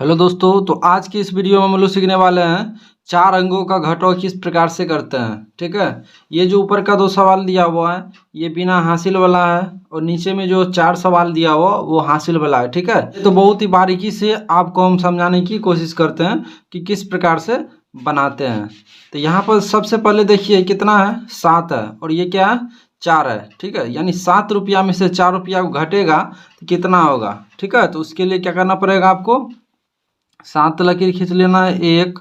Hello दोस्तों, तो आज की इस वीडियो में हम लोग सीखने वाले हैं चार अंकों का घटाव किस प्रकार से करते हैं। ठीक है, ये जो ऊपर का दो सवाल दिया हुआ है ये बिना हासिल वाला है और नीचे में जो चार सवाल दिया हुआ वो हासिल वाला है। ठीक है, तो बहुत ही बारीकी से आपको हम समझाने की कोशिश करते हैं कि किस प्रकार से बनाते हैं। तो यहाँ पर सबसे पहले देखिए कितना है, 7 है और ये क्या है, 4 है। ठीक है, यानी 7 रुपया में से 4 रुपया घटेगा तो कितना होगा। ठीक है, तो उसके लिए क्या करना पड़ेगा आपको, 7 लकीर खींच लेना है। 1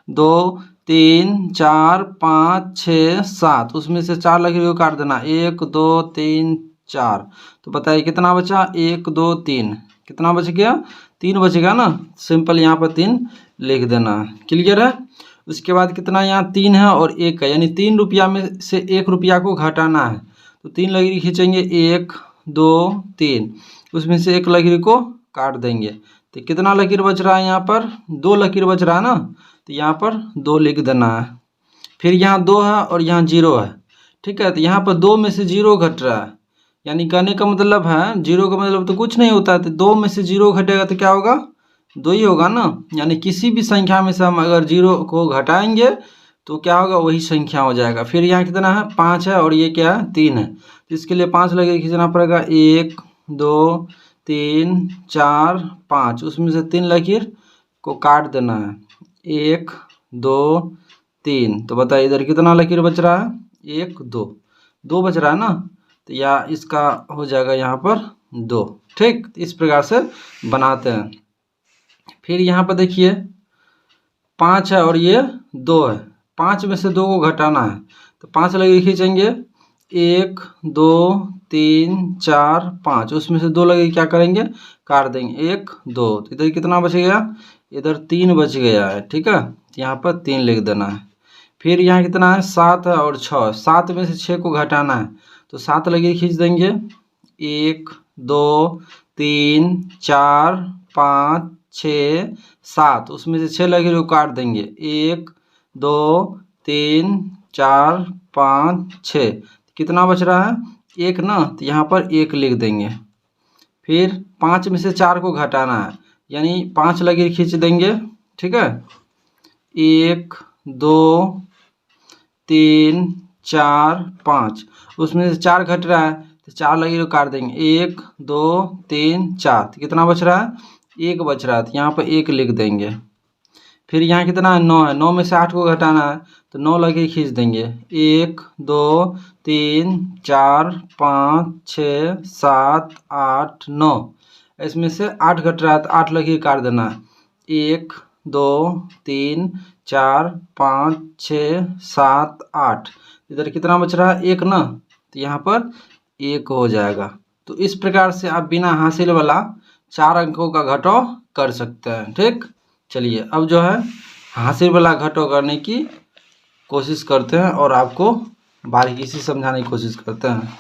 2 3 4 5 6 7, उसमें से 4 लकीर को काट देना। 1 2 3 4, तो बताइए कितना बचा। 1 2 3, कितना बच गया, 3 बचेगा ना। सिंपल यहाँ पर 3 लिख देना। क्लियर है। उसके बाद कितना, यहाँ 3 है और 1 है, यानी 3 रुपया में से 1 रुपया को घटाना है। तो 3 लकीर खींचेंगे, 1 2 3, उसमें से 1 लकीर को काट देंगे। तो कितना लकीर बच रहा है, यहाँ पर 2 लकीर बच रहा है ना, तो यहाँ पर 2 लिख देना है। फिर यहाँ 2 है और यहाँ 0 है। ठीक है, तो यहाँ पर 2 में से 0 घट रहा है, यानी कहने का मतलब है 0 का मतलब तो कुछ नहीं होता है। तो 2 में से 0 घटेगा तो क्या होगा, 2 ही होगा ना। यानी किसी भी संख्या में से हम अगर 0 को घटाएंगे तो क्या होगा, वही संख्या हो जाएगा। फिर यहाँ कितना है, 5 है और ये क्या है, 3 है। तो इसके लिए 5 लकीर खींचना पड़ेगा। 1 2 3 4 5, उसमें से 3 लकीर को काट देना है। 1 2 3, तो बताइए इधर कितना लकीर बच रहा है, 1 2, 2 बच रहा है ना, तो या इसका हो जाएगा यहाँ पर 2। ठीक, इस प्रकार से बनाते हैं। फिर यहाँ पर देखिए 5 है और ये 2 है, 5 में से 2 को घटाना है। तो 5 लकीर खींचेंगे, 1 2 3 4 5, उसमें से 2 लकीर क्या करेंगे, काट देंगे। 1 2, तो इधर कितना बच गया, इधर 3 बच गया है। ठीक है, यहाँ पर 3 लिख देना है। फिर यहाँ कितना है, 7 है और 6, 7 में से 6 को घटाना है। तो 7 लकीर खींच देंगे, 1 2 3 4 5 6 7, उसमें से 6 लकीर को काट देंगे। 1 2 3 4 5 6, कितना बच रहा है, 1 ना, तो यहाँ पर 1 लिख देंगे। फिर 5 में से 4 को घटाना है, यानी 5 लकीर खींच देंगे। ठीक है, 1 2 3 4 5, उसमें से 4 घट रहा है तो 4 लकीर को काट देंगे। 1 2 3 4, तो कितना बच रहा है, 1 बच रहा है, तो यहाँ पर 1 लिख देंगे। फिर यहाँ कितना है, 9 है, 9 में से 8 को घटाना है, तो 9 लकीर खींच देंगे। 1 2 3 4 5 6 7 8 9, इसमें से 8 घट रहा है तो 8 लकीर काट देना है। 1 2 3 4 5 6 7 8, इधर कितना बच रहा है, 1 ना, तो यहाँ पर 1 हो जाएगा। तो इस प्रकार से आप बिना हासिल वाला 4 अंकों का घटाव कर सकते हैं। ठीक, चलिए अब जो है हासिल वाला घटाव करने की कोशिश करते हैं और आपको बारीकी से समझाने की कोशिश करते हैं।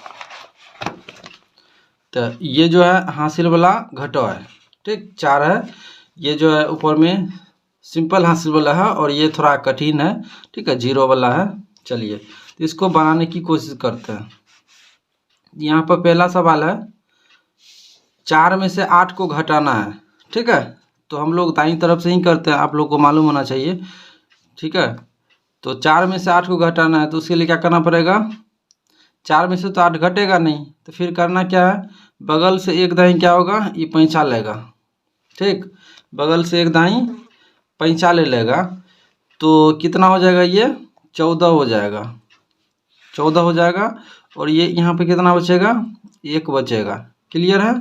तो ये जो है हासिल वाला घटाव है। ठीक, 4 है, ये जो है ऊपर में सिंपल हासिल वाला है और ये थोड़ा कठिन है। ठीक है, 0 वाला है। चलिए तो इसको बनाने की कोशिश करते हैं। यहाँ पर पहला सवाल है, 4 में से 8 को घटाना है। ठीक है, तो हम लोग दाईं तरफ से ही करते हैं, आप लोग को मालूम होना चाहिए। ठीक है, तो 4 में से 8 को घटाना है तो उसके लिए क्या करना पड़ेगा, 4 में से तो 8 घटेगा नहीं, तो फिर करना क्या है, बगल से एक दाई क्या होगा, ये पैंचा लेगा। ठीक, बगल से एक दाई पैंचा ले लेगा, तो कितना हो जाएगा, ये 14 हो जाएगा। 14 हो जाएगा और ये यहाँ पे कितना बचेगा, 1 बचेगा। क्लियर है।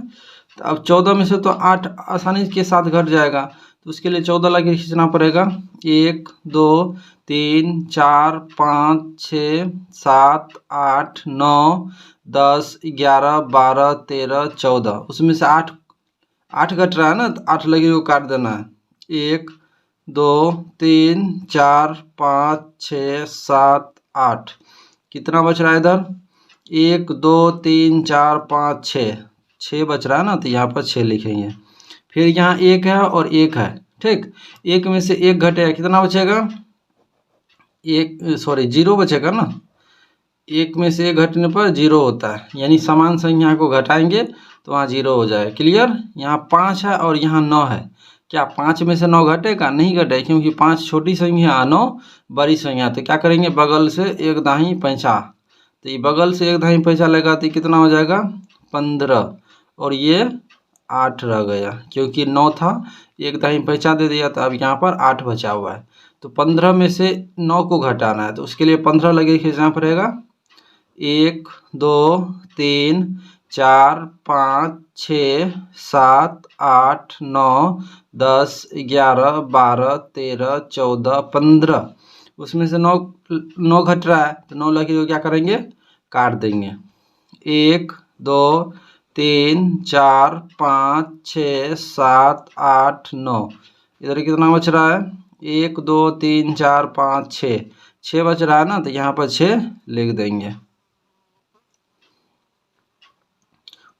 तो अब 14 में से तो 8 आसानी के साथ घट जाएगा, तो उसके लिए 14 लकीर खींचना पड़ेगा। 1 2 3 4 5 6 7 8 9 10 11 12 13 14, उसमें से 8 घट रहा है ना, तो 8 लकीर को काट देना है। 1 2 3 4 5 6 7 8, कितना बच रहा है इधर, 1 2 3 4 5 6 बच रहा है ना, तो यहाँ पर 6 लिखेंगे। फिर यहाँ 1 है और 1 है। ठीक, 1 में से 1 घटेगा, कितना बचेगा, 0 बचेगा ना। 1 में से 1 घटने पर 0 होता है, यानी समान संख्या को घटाएंगे तो वहाँ 0 हो जाएगा। क्लियर। यहाँ 5 है और यहाँ 9 है, क्या 5 में से 9 घटेगा? नहीं घटेगा, क्योंकि 5 छोटी संख्या और 9 बड़ी संख्या। तो क्या करेंगे, बगल से एक दाही पैंचा, तो ये बगल से एक दाही पैंचा लगा तो कितना हो जाएगा 15, और ये 8 रह गया, क्योंकि 9 था, एक दाही पैंचा दे दिया, तो अब यहाँ पर 8 बचा हुआ है। तो 15 में से 9 को घटाना है, तो उसके लिए 15 लगे खींचना पड़ेगा। 1 2 3 4 5 6 7 8 9 10 11 12 13 14 15, उसमें से 9 घट रहा है, तो 9 लकीर को क्या करेंगे, काट देंगे। 1 2 3 4 5 6 7 8 9, इधर कितना बच रहा है, 1 2 3 4 5 6 बच रहा है ना, तो यहाँ पर 6 लिख देंगे।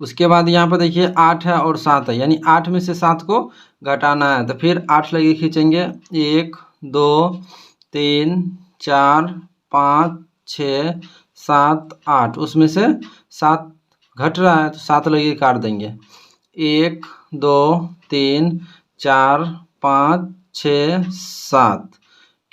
उसके बाद यहाँ पर देखिए 8 है और 7 है, यानी 8 में से 7 को घटाना है, तो फिर 8 लगे खींचेंगे। 1 2 3 4 5 6 7 8, उसमें से 7 घट रहा है, तो 7 लगे काट देंगे। 1 2 3 4 5 6 7,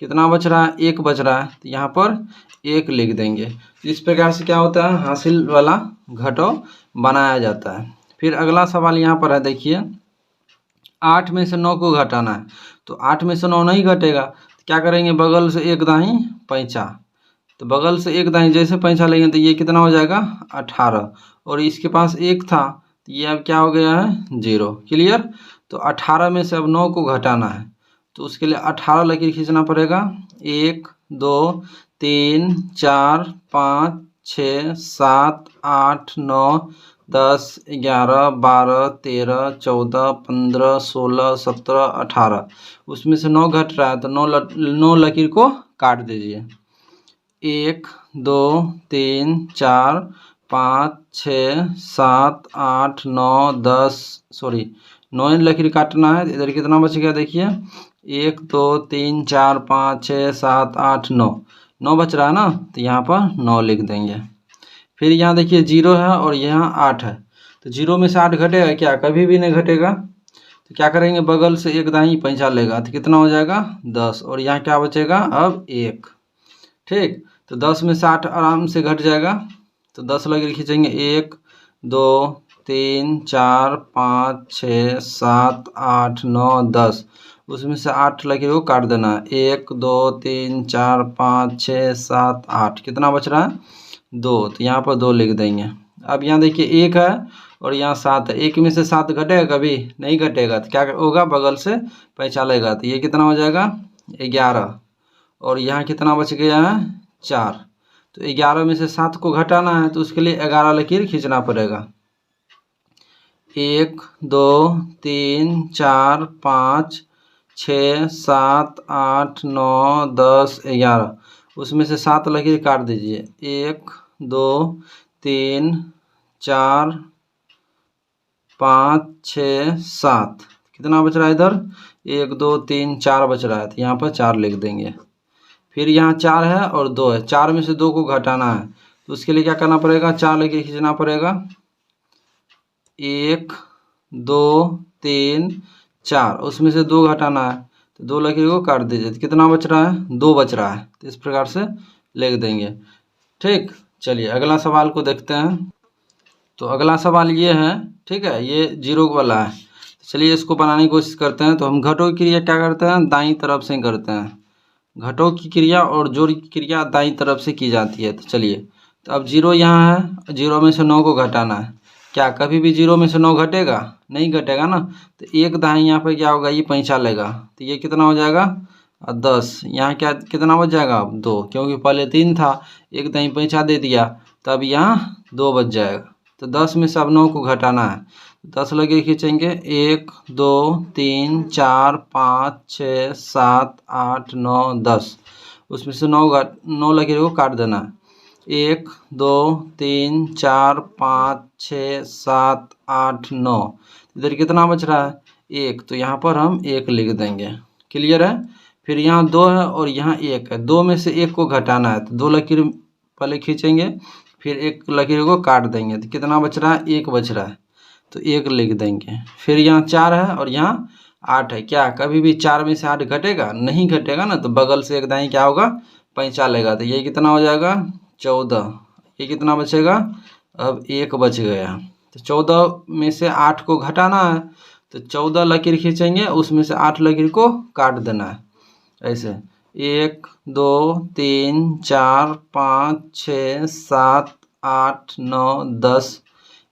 कितना बच रहा है, 1 बच रहा है, तो यहाँ पर 1 लिख देंगे। तो इस प्रकार से क्या होता है, हासिल वाला घटाव बनाया जाता है। फिर अगला सवाल यहाँ पर है, देखिए 8 में से 9 को घटाना है, तो 8 में से 9 नहीं घटेगा, तो क्या करेंगे, बगल से एक दाही पैंचा, तो बगल से एक दाही जैसे पैंचा लेंगे तो ये कितना हो जाएगा 18, और इसके पास 1 था, तो ये अब क्या हो गया है 0। क्लियर? तो 18 में से अब 9 को घटाना है, तो उसके लिए 18 लकीर खींचना पड़ेगा। 1 2 3 4 5 6 7 8 9 10 11 12 13 14 15 16 17 18, उसमें से 9 घट रहा है, तो 9 लकीर को काट दीजिए। 1 2 3 4 5 6 7 8 9 10, सॉरी 9 लकीर काटना है, इधर कितना बच गया देखिए, 1 2 3 4 5 6 7 8 9 बच रहा है ना, तो यहाँ पर 9 लिख देंगे। फिर यहाँ देखिए 0 है और यहाँ 8 है, तो 0 में से 8 घटेगा क्या, कभी भी नहीं घटेगा, तो क्या करेंगे, बगल से एक दाही पैंचा लेगा, तो कितना हो जाएगा 10, और यहाँ क्या बचेगा अब 1। ठीक, तो 10 में से 8 आराम से घट जाएगा, तो 10 लकीर खींचेंगे। 1 2 3 4 5 6 7 8 9 10, उसमें से 8 लकीर को काट देना है। 1 2 3 4 5 6 7 8, कितना बच रहा है 2, तो यहाँ पर 2 लिख देंगे। अब यहाँ देखिए 1 है और यहाँ 7 है, 1 में से 7 घटेगा, कभी नहीं घटेगा, तो क्या होगा, बगल से पैंचा लेगा, तो ये कितना हो जाएगा 11, और यहाँ कितना बच गया है 4, तो 11 में से 7 को घटाना है, तो उसके लिए 11 लकीर खींचना पड़ेगा। 1 2 3 4 5 6 7 8 9 10 11, उसमें से 7 लकीर काट दीजिए। 1 2 3 4 5 6 7, कितना बच रहा है इधर, 1 2 3 4 बच रहा है, तो यहाँ पर 4 लिख देंगे। फिर यहाँ 4 है और 2 है, 4 में से 2 को घटाना है, तो उसके लिए क्या करना पड़ेगा, 4 लेके खींचना पड़ेगा। 1 2 3 4, उसमें से 2 घटाना है, तो 2 लकीर को काट दीजिए, तो कितना बच रहा है 2 बच रहा है, तो इस प्रकार से लिख देंगे। ठीक, चलिए अगला सवाल को देखते हैं। तो अगला सवाल ये है, ठीक है, ये 0 वाला है, चलिए इसको बनाने की कोशिश करते हैं। तो हम घटों की क्रिया क्या करते हैं, दाईं तरफ से करते हैं, घटों की क्रिया और जोड़ की क्रिया दाईं तरफ से की जाती है। तो चलिए, तो अब 0 यहाँ है, 0 में से 9 को घटाना है, क्या कभी भी 0 में से 9 घटेगा, नहीं घटेगा ना, तो एक दाईं यहाँ पर क्या होगा, ये पैंचा लेगा, तो ये कितना हो जाएगा 10, यहाँ क्या कितना बच जाएगा 2, क्योंकि पहले 3 था, एक दाईं पैंचा दे दिया, तब यहाँ 2 बच जाएगा। तो 10 में से अब 9 को घटाना है, 10 लकीर खींचेंगे। 1 2 3 4 5 6 7 8 9 10, उसमें से 9 लकीर को काट देना है। 1 2 3 4 5 6 7 8 9, इधर कितना बच रहा है 1, तो यहाँ पर हम 1 लिख देंगे। क्लियर है? फिर यहाँ 2 है और यहाँ 1 है, 2 में से 1 को घटाना है, तो 2 लकीर पहले खींचेंगे, फिर 1 लकीर को काट देंगे, तो कितना बच रहा है 1 बच रहा है, तो 1 लिख देंगे। फिर यहाँ 4 है और यहाँ 8 है। क्या कभी भी 4 में से 8 घटेगा? नहीं घटेगा ना, तो बगल से एक दाई क्या होगा? पैंचा लेगा। तो ये कितना हो जाएगा? 14। ये कितना बचेगा? अब 1 बच गया। तो 14 में से 8 को घटाना है, तो 14 लकीर खींचेंगे, उसमें से 8 लकीर को काट देना है। ऐसे 1 2 3 4 5 6 7 8 9 10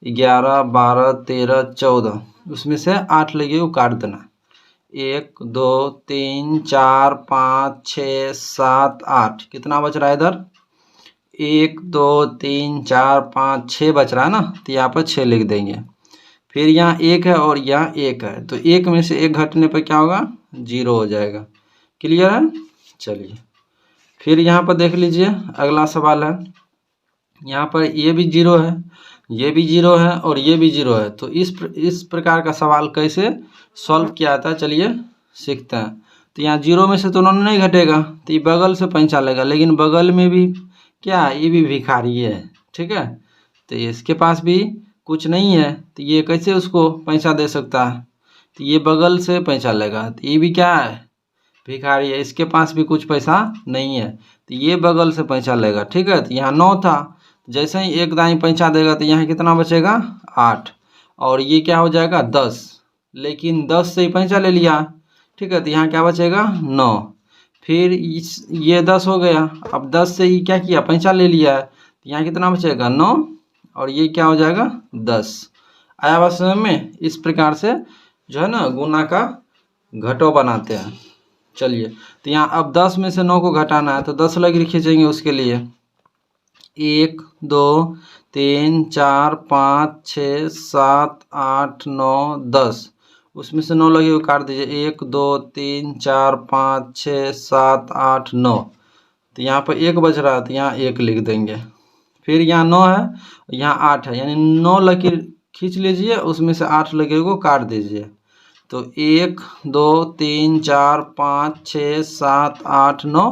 11 12 13 14, उसमें से 8 लकीर को काट देना है। 1 2 3 4 5 6 7 8, कितना बच रहा है इधर? 1 2 3 4 5 6 बच रहा है ना, तो यहाँ पर 6 लिख देंगे। फिर यहाँ 1 है और यहाँ 1 है, तो 1 में से 1 घटने पर क्या होगा? 0 हो जाएगा। क्लियर है? चलिए फिर यहाँ पर देख लीजिए, अगला सवाल है। यहाँ पर ये भी 0 है, ये भी 0 है और ये भी 0 है। तो इस प्रकार का सवाल कैसे सॉल्व किया जाता है, चलिए सीखते हैं। तो यहाँ 0 में से तो उन्होंने नहीं घटेगा, तो ये बगल से पैंचा लेगा, लेकिन बगल में भी क्या, ये भी भिखारी है, ठीक है। तो इसके पास भी कुछ नहीं है, तो ये कैसे उसको पैसा दे सकता है? तो ये बगल से पैसा लेगा, तो ये भी क्या है? भिखारी है, इसके पास भी कुछ पैसा नहीं है, तो ये बगल से पैसा लेगा, ठीक है। तो यहाँ 9 था, जैसे ही एक दाई पैसा देगा तो यहाँ कितना बचेगा? 8, और ये क्या हो जाएगा? 10, लेकिन 10 से ही पैसा ले लिया, ठीक है। तो यहाँ क्या बचेगा? 9। फिर ये 10 हो गया, अब 10 से ही क्या किया? पैसा ले लिया है, तो यहाँ कितना बचेगा? 9, और ये क्या हो जाएगा? 10। आया बात समझ में? इस प्रकार से जो है ना गुना का घटो बनाते हैं। चलिए, तो यहाँ अब 10 में से 9 को घटाना है, तो 10 लकीर खींचेंगे उसके लिए। 1 2 3 4 5 6 7 8 9 10, उसमें से 9 लकीर को काट दीजिए। 1 2 3 4 5 6 7 8 9, तो यहाँ पर 1 बच रहा है, तो यहाँ 1 लिख देंगे। फिर यहाँ 9 है, यहाँ 8 है, यानी 9 लकीर खींच लीजिए, उसमें से 8 लकीर को काट दीजिए। तो 1 2 3 4 5 6 7 8 9,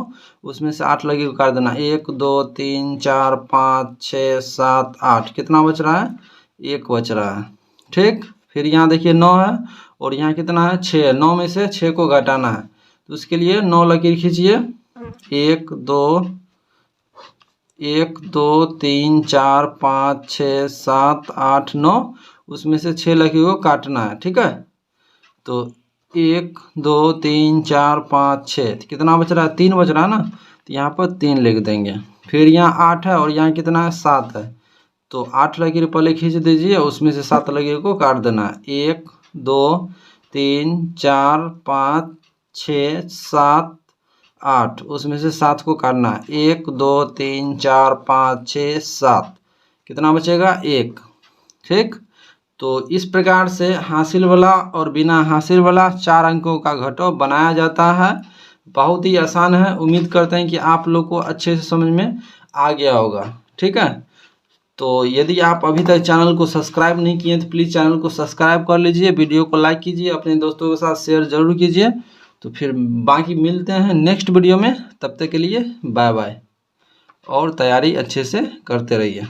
उसमें से 8 लकीर को काट देना। 1 2 3 4 5 6 7 8, कितना बच रहा है? 1 बच रहा है, ठीक। फिर यहाँ देखिए 9 है और यहाँ कितना है? 6 है। 9 में से 6 को घटाना है, तो उसके लिए 9 लकीर खींचिए। 1 2 3 4 5 6 7 8 9, उसमें से 6 लकीर को काटना है, ठीक है। तो 1 2 3 4 5 6, कितना बच रहा है? 3 बच रहा है ना, तो यहाँ पर 3 लिख देंगे। फिर यहाँ 8 है और यहाँ कितना है? 7 है, तो 8 लकीर पहले खींच दीजिए, उसमें से 7 लकीर को काट देना है। 1 2 3 4 5 6 7 8, उसमें से 7 को काटना है। 1 2 3 4 5 6 7, कितना बचेगा? 1, ठीक। तो इस प्रकार से हासिल वाला और बिना हासिल वाला 4 अंकों का घटो बनाया जाता है। बहुत ही आसान है। उम्मीद करते हैं कि आप लोग को अच्छे से समझ में आ गया होगा, ठीक है। तो यदि आप अभी तक चैनल को सब्सक्राइब नहीं किए तो प्लीज़ चैनल को सब्सक्राइब कर लीजिए, वीडियो को लाइक कीजिए, अपने दोस्तों के साथ शेयर ज़रूर कीजिए। तो फिर बाकी मिलते हैं नेक्स्ट वीडियो में, तब तक के लिए बाय बाय, और तैयारी अच्छे से करते रहिए।